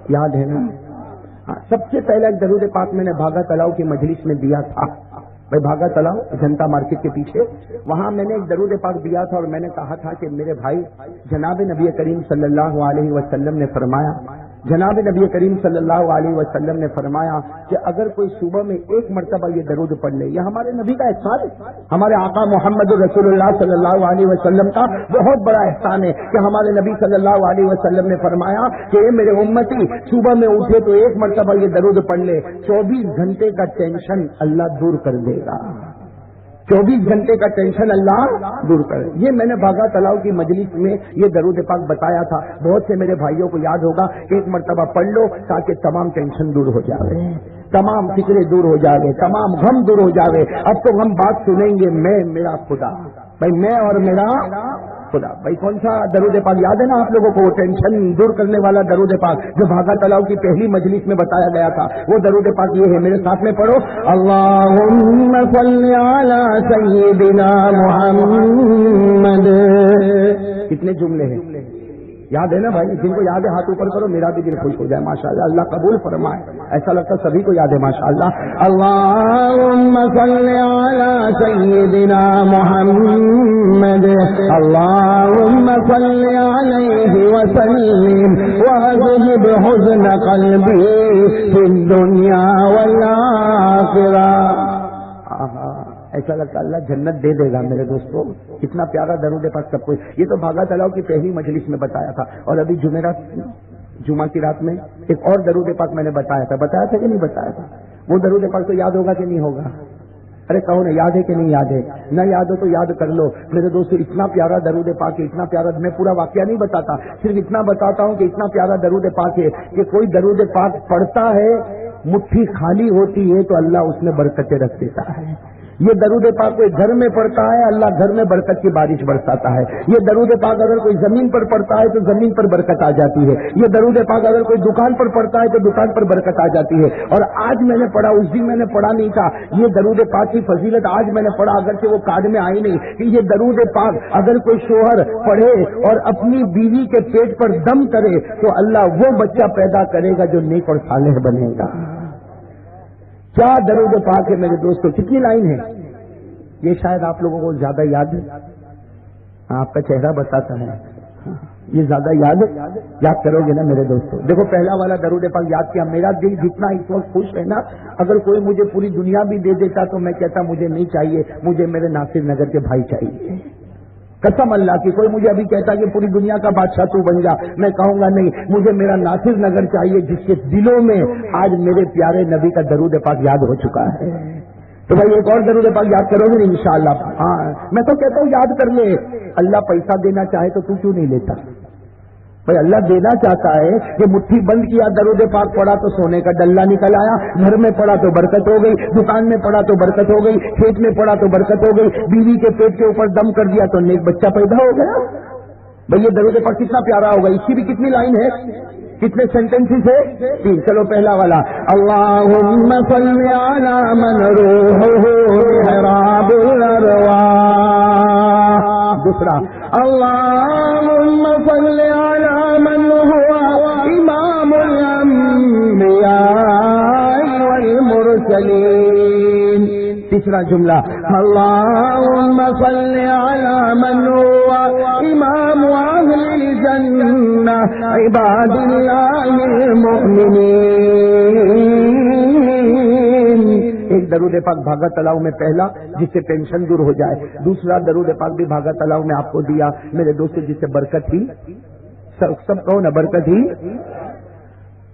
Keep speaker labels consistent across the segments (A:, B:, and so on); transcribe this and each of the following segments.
A: یاد ہے نا؟ سب سے پہلا ایک درود پاک میں نے بھاگا تلاؤ کی مجلس میں دیا تھا. بھائی بھاگا تلاؤ جنتا مارکیٹ کے پیچھے، وہاں میں نے ایک درود پاک دیا تھا اور میں نے کہا تھا کہ میرے بھائی جناب نبی کریم صلی اللہ علیہ وسلم نے فرمایا، جناب نبی کریم صلی اللہ علیہ وسلم نے فرمایا کہ اگر کوئی صبح میں ایک مرتبہ یہ درود پڑھ لے، یہ ہمارے نبی کا احسان ہے، ہمارے آقا محمد رسول اللہ صلی اللہ علیہ وسلم کا بہت بڑا احسان ہے کہ ہمارے نبی صلی اللہ علیہ وسلم نے فرمایا کہ اے میرے امتی صبح میں اٹھے تو ایک مرتبہ یہ درود پڑھ لے، 24 گھنٹے کا ٹینشن اللہ دور کر دے گا. 24 گھنٹے کا ٹینشن اللہ دور کرے. یہ میں نے بھاگا تلاؤ کی مجلس میں یہ درود پاک بتایا تھا. بہت سے میرے بھائیوں کو یاد ہوگا، ایک مرتبہ پڑھ لو تاکہ تمام ٹینشن دور ہو جاوے، تمام فکریں دور ہو جاوے، تمام غم دور ہو جاوے. اب تو ہم بات سنیں گے میں میرا خدا، بھائی میں اور میرا خدا. بھائی کون سا درود پاک یاد ہے نا آپ لوگوں کو؟ ٹینشن دور کرنے والا درود پاک جو بھاگا تلاؤ کی پہلی مجلس میں بتایا گیا تھا، وہ درود پاک یہ ہے، میرے ساتھ میں پڑھو، اللہم صلی علی سیدنا محمد. کتنے جملے ہیں یاد ہے نا بھائی؟ جن کو یاد ہے ہاتھ اوپر کرو، میرا بھی دل خوش ہو جائے ماشاءاللہ. اللہ قبول فرمائے. ایسا لگتا ہے سبھی کو یاد ہے ماشاءاللہ. اللہم صلی علی سیدنا محمد، اللہم صلی علیہ وسلم واذہب حزن قلبی فی الدنیا والآخرہ. ایسا لگتا اللہ جنت دے دے گا میرے دوستوں. کتنا پیارا درود پاک سب کو. یہ تو بھاگا تلاؤ کی پہلی مجلس میں بتایا تھا. اور ابھی جمعہ کی رات میں ایک اور درود پاک میں نے بتایا تھا کہ نہیں بتایا تھا؟ وہ درود پاک تو یاد ہوگا کہ نہیں ہوگا؟ ارے کہو نا یاد ہے کہ نہیں یاد ہے؟ نہ یاد ہو تو یاد کر لو میرے دوستوں. اتنا پیارا درود پاک ہے، اتنا پیارا. میں پورا واقعہ نہیں بتاتا، صرف اتنا بتاتا ہوں کہ اتنا پیارا درود پاک ہے کہ کوئی درود پاک پڑھتا ہے مٹھی خالی ہوتی ہے تو اللہ اس میں برکتیں رکھ دیتا ہے. یہ درود پاک کوئی گھر میں پڑھتا ہے، اللہ گھر میں برکت کی بارش برساتا ہے. یہ درود پاک اگر کوئی زمین پر پڑھتا ہے تو زمین پر برکت آ جاتی ہے. یہ درود پاک اگر کوئی دکان پر پڑھتا ہے تو دکان پر برکت آ جاتی ہے. اور آج میں نے پڑھا، اس دن میں نے پڑھا نہیں تھا، یہ درود پاک کی فضیلت آج میں نے پڑھا، اگرچہ وہ کارڈ میں آئی نہیں، کہ یہ درود پاک اگر کوئی شوہر پڑھے اور اپنی بیوی کے پیٹ پر دم کرے تو اللہ وہ بچہ پیدا کرے گا جو نیک اور صالح بنے گا. کیا درود پاک ہے میرے دوستوں. کتنی لائن ہے یہ؟ شاید آپ لوگوں کو زیادہ یاد ہے، آپ کا چہرہ بتاتا ہے. یہ زیادہ یاد کرو گے نا میرے دوستوں. دیکھو پہلا والا درود پاک یاد کیا. میرا دل جتنا اس وقت خوش ہے نا، اگر کوئی مجھے پوری دنیا بھی دے دیتا تو میں کہتا مجھے نہیں چاہیے، مجھے میرے ناصر نگر کے بھائی چاہیے. قسم اللہ کی. کوئی مجھے ابھی کہتا کہ پوری دنیا کا بادشاہ تو بن جا، میں کہوں گا نہیں، مجھے میرا ناصر نگر چاہیے جس کے دلوں میں آج میرے پیارے نبی کا درود پاک یاد ہو چکا ہے. تو بھائی ایک اور درود پاک یاد کرو گے انشاءاللہ. ہاں میں تو کہتا ہوں یاد کر لے. اللہ پیسہ دینا چاہے تو کیوں نہیں لیتا؟ بھائی اللہ دینا چاہتا ہے کہ مٹھی بند کیا، درود پاک پڑا تو سونے کا ڈلہ نکل آیا، گھر میں پڑا تو برکت ہو گئی، دکان میں پڑا تو برکت ہو گئی، کھیت میں پڑا تو برکت ہو گئی، بیوی کے پیٹ کے اوپر دم کر دیا تو نیک بچہ پیدا ہو گیا. بھئی یہ درود پاک کتنا پیارا ہوگا. اس کی بھی کتنی لائن ہے، کتنے سینٹنسز ہے؟ 3. چلو پہلا والا، اللہم صلی علی من روحہ محراب الارواح. دوسرا، اللہم صلی علی من ہوا امام الانبیاء والمرسلین. تیسرا جملہ، اللہم صلی علی من ہوا امام اہل الجنہ عباد اللہ المؤمنین. ایک درود پاک بھاگا تلاؤ میں پہلا جس سے ٹینشن دور ہو جائے. دوسرا درود پاک بھی بھاگا تلاؤ میں آپ کو دیا میرے دوست جس سے برکت ہی سب کہو نا برکت ہی.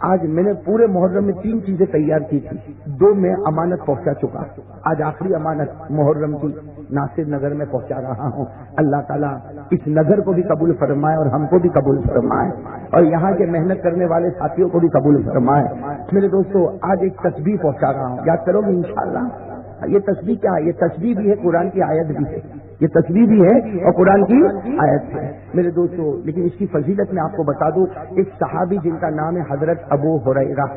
A: آج میں نے پورے محرم میں 3 چیزیں تیار کی تھی، 2 میں امانت پہنچا چکا. آج آخری امانت محرم کی ناصر نگر میں پہنچا رہا ہوں. اللہ تعالیٰ اس نگر کو بھی قبول فرمائے اور ہم کو بھی قبول فرمائے اور یہاں کے محنت کرنے والے ساتھیوں کو بھی قبول فرمائے. میرے دوستوں آج ایک تسبیح پہنچا رہا ہوں، یاد کرو گے انشاءاللہ. یہ تسبیح کیا ہے؟ یہ تسبیح بھی ہے، قرآن کی آیت بھی ہے. یہ تسبیح بھی ہے اور قرآن کی آیت ہے میرے دوستوں. لیکن اس کی فضیلت میں آپ کو بتا دوں، ایک صحابی جن کا نام ہے حضرت ابو ہریرہ،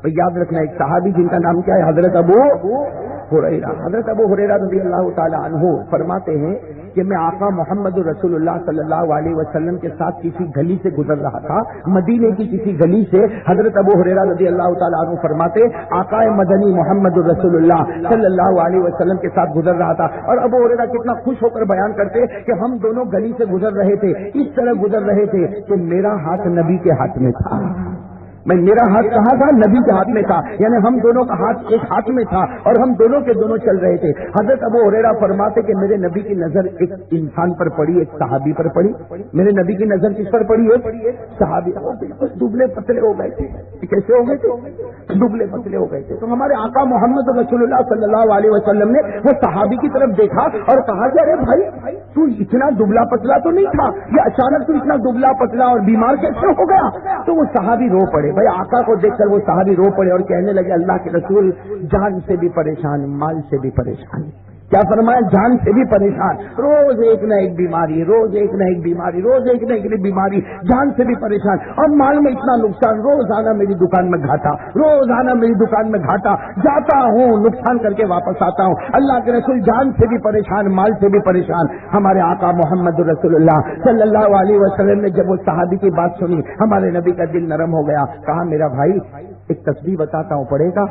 A: تو یاد رکھنا ایک صحابی جن کا نام کیا ہے حضرت ابو ہریرہ. حضرت ابو ہریرہ رضی اللہ تعالی عنہ فرماتے ہیں کہ میں آقا محمد رسول اللہ صلی اللہ علیہ وسلم کے ساتھ کسی گلی سے گزر رہا تھا, مدینے کی کسی گلی سے. حضرت ابو ہریرہ رضی اللہ تعالی عنہ فرماتے آقا مدنی محمد رسول اللہ صلی اللہ علیہ وسلم کے ساتھ گزر رہا تھا. اور ابو ہریرہ کتنا خوش ہو کر بیان کرتے کہ ہم دونوں گلی سے گزر رہے تھے, اس طرح گزر رہے تھے کہ میرا ہاتھ نبی کے ہاتھ میں تھا. میرا ہاتھ کہاں تھا؟ نبی کے ہاتھ میں تھا. یعنی ہم دونوں کا ہاتھ ایک ہاتھ میں تھا اور ہم دونوں کے دونوں چل رہے تھے. حضرت ابو ہریرہ فرماتے کہ میرے نبی کی نظر ایک انسان پر پڑی, ایک صحابی پر پڑی. میرے نبی کی نظر کس پر پڑی؟ ایک صحابی. بالکل دبلے پتلے ہو گئے تھے. کیسے ہو گئے تھے؟ دبلے پتلے ہو گئے تھے. تو ہمارے آقا محمد رسول اللہ صلی اللہ علیہ وسلم نے وہ صحابی کی طرف دیکھا اور کہا کہ ارے بھائی تو اتنا دبلا پتلا تو نہیں تھا, یہ اچانک تو اتنا دبلا پتلا اور بیمار کیسے ہو گیا؟ تو وہ صحابی رو پڑے. بھائی آقا کو دیکھ کر وہ صحابی رو پڑے اور کہنے لگے اللہ کے رسول جان سے بھی پریشان, مال سے بھی پریشان. کیا فرمایا؟ جان سے بھی پریشان. روز ایک نہ ایک بیماری, روز ایک نہ ایک بیماری, روز ایک نہ ایک بیماری, جان سے بھی پریشان اور مال میں اتنا نقصان. روزانہ میری دکان میں گھاٹا, روزانہ میری دکان میں گھاٹا, جاتا ہوں نقصان کر کے واپس آتا ہوں. اللہ کے رسول جان سے بھی پریشان, مال سے بھی پریشان. ہمارے آقا محمد رسول اللہ صلی اللہ علیہ وسلم نے جب وہ صحابی کی بات سنی, ہمارے نبی کا دل نرم ہو گیا. کہا میرا بھائی ایک تسبیح بتاتا ہوں پڑھے گا؟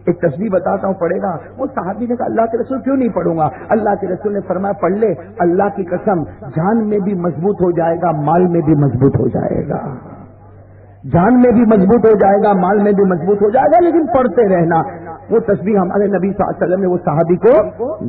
A: ایک تسبیح بتاتا ہوں پڑھے گا؟ وہ صحابی نے کہا اللہ کے رسول کیوں نہیں پڑھوں گا. اللہ کے رسول نے فرمایا پڑھ لے, اللہ کی قسم جان میں بھی مضبوط ہو جائے گا, مال میں بھی مضبوط ہو جائے گا. جان میں بھی مضبوط ہو جائے گا, مال میں بھی مضبوط ہو جائے گا, لیکن پڑھتے رہنا. وہ تسبیح ہمارے نبی صلی اللہ علیہ وسلم نے وہ صحابی کو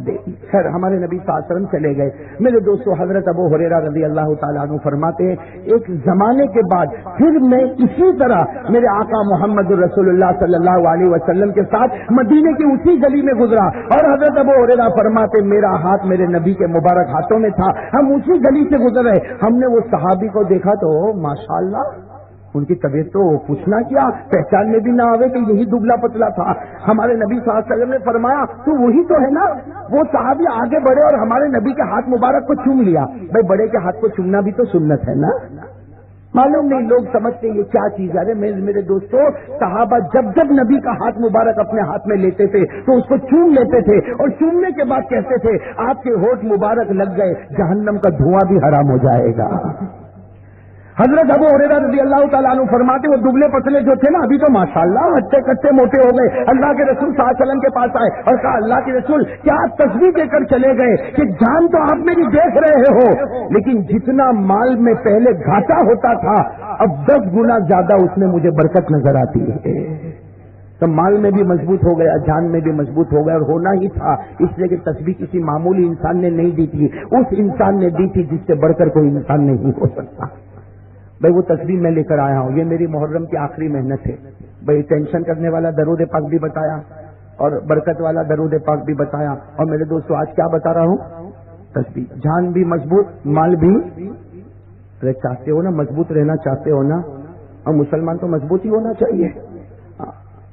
A: دے دی. خیر ہمارے نبی صلی اللہ علیہ وسلم چلے گئے. میرے دوستو حضرت ابو ہریرہ رضی اللہ تعالیٰ عنہ فرماتے ہیں ایک زمانے کے بعد پھر میں اسی طرح میرے آقا محمد رسول اللہ صلی اللہ علیہ وسلم کے ساتھ مدینے کی اسی گلی میں گزرا اور حضرت ابو ہریرہ فرماتے میرا ہاتھ میرے نبی کے مبارک ہاتھوں میں تھا. ہم اسی گلی سے گزر رہے, ہم نے وہ صحابی کو دیکھا تو ماشاءاللہ ان کی طبیعت تو پوچھنا کیا, پہچان میں بھی نہ آوے کہ یہی دبلا پتلا تھا. ہمارے نبی صلی اللہ علیہ وسلم نے فرمایا تو وہی تو ہے نا. وہ صحابی آگے بڑھے اور ہمارے نبی کے ہاتھ مبارک کو چوم لیا. بھائی بڑے کے ہاتھ کو چومنا بھی تو سنت ہے نا. معلوم نہیں لوگ سمجھتے یہ کیا چیز ہے. میرے دوستو صحابہ جب جب نبی کا ہاتھ مبارک اپنے ہاتھ میں لیتے تھے تو اس کو چوم لیتے تھے اور چومنے کے بعد کہتے تھے آپ کے ہونٹ مبارک لگ گئے, جہنم کا دھواں بھی حرام ہو جائے گا. حضرت ابو ہریرہ رضی اللہ تعالیٰ عنہ فرماتے وہ دبلے پتلے جو تھے نا ابھی تو ماشاءاللہ ہٹے کٹے موٹے ہو گئے. اللہ کے رسول صلی اللہ علیہ وسلم کے پاس آئے اور کہا اللہ کے رسول کیا تصویر دے کر چلے گئے کہ جان تو آپ میری دیکھ رہے ہو, لیکن جتنا مال میں پہلے گھاٹا ہوتا تھا اب 10 گنا زیادہ اس میں مجھے برکت نظر آتی ہے. تو مال میں بھی مضبوط ہو گیا, جان میں بھی مضبوط ہو گیا, اور ہونا ہی تھا اس لیے کہ تسبیح کسی معمولی انسان نے نہیں دی تھی, اس انسان نے دی تھی جس سے بڑھ کر کوئی انسان نہیں ہو سکتا. بھائی وہ تسبیح میں لے کر آیا ہوں, یہ میری محرم کی آخری محنت ہے. بھائی ٹینشن کرنے والا درود پاک بھی بتایا اور برکت والا درود پاک بھی بتایا, اور میرے دوستو آج کیا بتا رہا ہوں؟ تسبیح. جان بھی مضبوط, مال بھی. چاہتے ہو نا مضبوط رہنا چاہتے ہو نا, اور مسلمان تو مضبوط ہی ہونا چاہیے.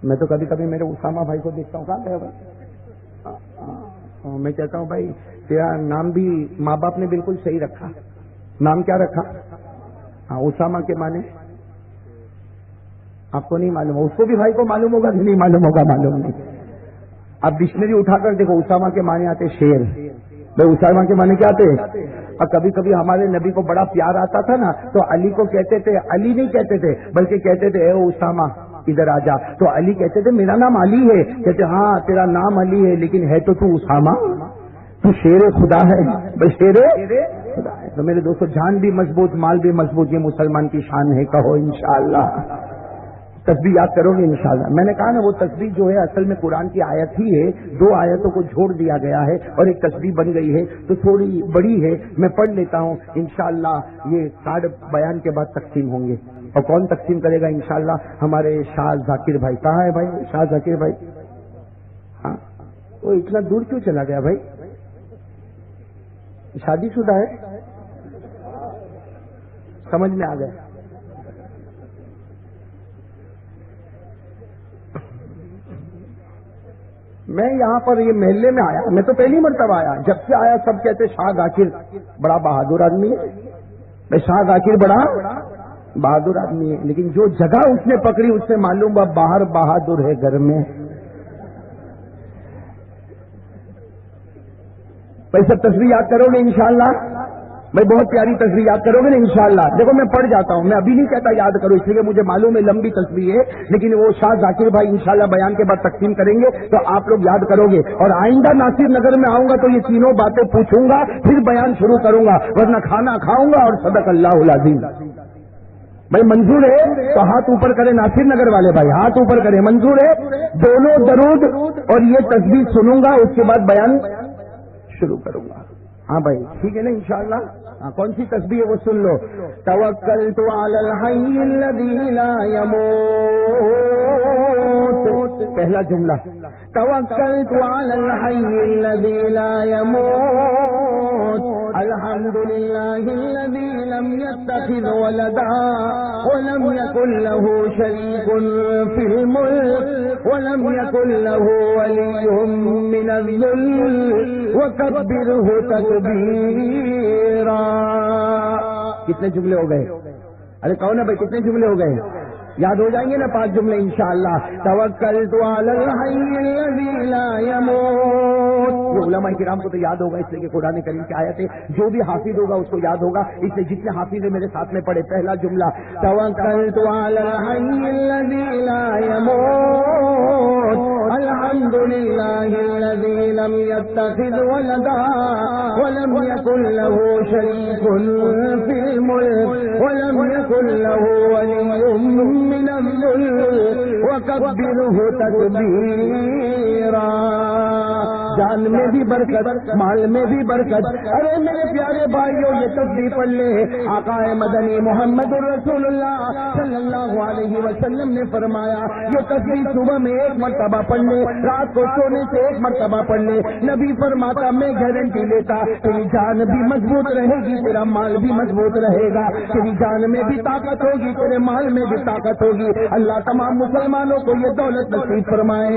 A: میں تو کبھی کبھی میرے اسامہ بھائی کو دیکھتا ہوں, کہاں گئے؟ میں کہتا ہوں بھائی تیرا نام بھی ماں باپ نے بالکل صحیح رکھا. نام کیا رکھا؟ اسامہ کے معنی آپ کو نہیں معلوم, اس کو بھی بھائی کو معلوم ہوگا کہ نہیں معلوم ہوگا, معلوم نہیں. آپ ڈکشنری اٹھا کر دیکھو, اسامہ کے معنی آتے شیر. بھائی اسامہ کے معنی کیا آتے؟ اور کبھی کبھی ہمارے نبی کو بڑا پیار آتا تھا نا تو علی کو کہتے تھے, علی نہیں کہتے تھے بلکہ کہتے تھے اے اسامہ ادھر آ جا. تو علی کہتے تھے میرا نام علی ہے. کہتے ہاں تیرا نام علی ہے لیکن ہے تو اسامہ, تو شیر خدا ہے. بھائی شیر خدا ہے. تو میرے دوستو جان بھی مضبوط, مال بھی مضبوط, یہ مسلمان کی شان ہے. کہو انشاءاللہ. تسبیح یاد کرو گے انشاءاللہ. میں نے کہا نا وہ تسبیح جو ہے اصل میں قرآن کی آیت ہی ہے, 2 آیتوں کو جوڑ دیا گیا ہے اور ایک تسبیح بن گئی ہے, تو تھوڑی بڑی ہے. میں پڑھ لیتا ہوں انشاءاللہ. یہ کارڈ بیان کے بعد تقسیم ہوں گے. اور کون تقسیم کرے گا انشاءاللہ؟ ہمارے شاہ ذاکر بھائی. کہاں ہے بھائی شاہ ذاکر بھائی؟ ہاں وہ اتنا دور کیوں چلا گیا بھائی؟ شادی شدہ ہے؟ سمجھ میں آ گیا. میں یہاں پر یہ محلے میں آیا, میں تو پہلی مرتبہ آیا. جب سے آیا سب کہتے شاہ ذاکر بڑا بہادر آدمی ہے. میں شاہ ذاکر بڑا بہادر آدمی ہے، لیکن جو جگہ اس نے پکڑی اس سے معلوم ہوا باہر بہادر ہے گھر میں. بھائی سب تصویر یاد کرو گے انشاءاللہ؟ بھائی بہت پیاری تصویر یاد کرو گے نا انشاءاللہ؟ دیکھو میں پڑھ جاتا ہوں، میں ابھی نہیں کہتا یاد کرو، اس لیے مجھے معلوم ہے لمبی تصویر ہے، لیکن وہ شاہ ذاکر بھائی انشاءاللہ بیان کے بعد تقسیم کریں گے تو آپ لوگ یاد کرو گے. اور آئندہ ناصر نگر میں آؤں گا تو یہ تینوں باتیں پوچھوں گا، پھر بیان شروع کروں گا، ورنہ کھانا کھاؤں گا. اور صدق اللہ العظیم. بھائی منظور ہے تو ہاتھ اوپر کرے ناصر نگر والے بھائی، ہاتھ اوپر کرے. منظور ہے؟ دونوں درود اور یہ تصویر سنوں گا، اس کے بعد بیان شروع کروں گا. ہاں بھائی ٹھیک ہے نا انشاءاللہ؟ کون سی تسبیح ہے وہ سن لو. توکلت علی الحی الذی لا یموت. پہلا جملہ توکلت علی الحی الذی لا یموت. الحمد للہ الذی لم یتخذ ولدا ولم یکن له شریک فی الملک ولم یکن له ولی من الذل وکبرہ تکبیرا. کتنے جملے ہو گئے؟ ارے کون ہے بھائی کتنے جملے ہو گئے؟ یاد ہو جائیں گے نا 5 جملے انشاءاللہ. توکلت علی الحی الذی لا یموت. یہ علماء کرام کو تو یاد ہوگا اس لیے کہ قرآن کریم کی آیت ہے، جو بھی حافظ ہوگا اس کو یاد ہوگا، اس لیے جتنے حافظ ہیں میرے ساتھ میں پڑھے. پہلا جملہ توکلت علی الحی الذی لا یموت. الحمد للہ الذی لم یتخذ ولدا ولم یکن له شریک فی الملک ولم یکن له ولی من الذل وکبرہ تکبیرا. جان میں بھی برکت، مال میں بھی برکت. ارے میرے پیارے بھائیوں یہ تصویر پڑھ لے. آقا مدنی محمد الرسول اللہ صلی اللہ علیہ وسلم نے فرمایا یہ تصویر صبح میں 1 مرتبہ پڑھ لے، رات کو سونے سے 1 مرتبہ پڑھ لے. نبی فرماتا میں گارنٹی لیتا تیری جان بھی مضبوط رہے گی، تیرا مال بھی مضبوط رہے گا. تیری جان میں بھی طاقت ہوگی، تیرے مال میں بھی طاقت ہوگی. اللہ تمام مسلمانوں کو یہ دولت نصیب فرمائے.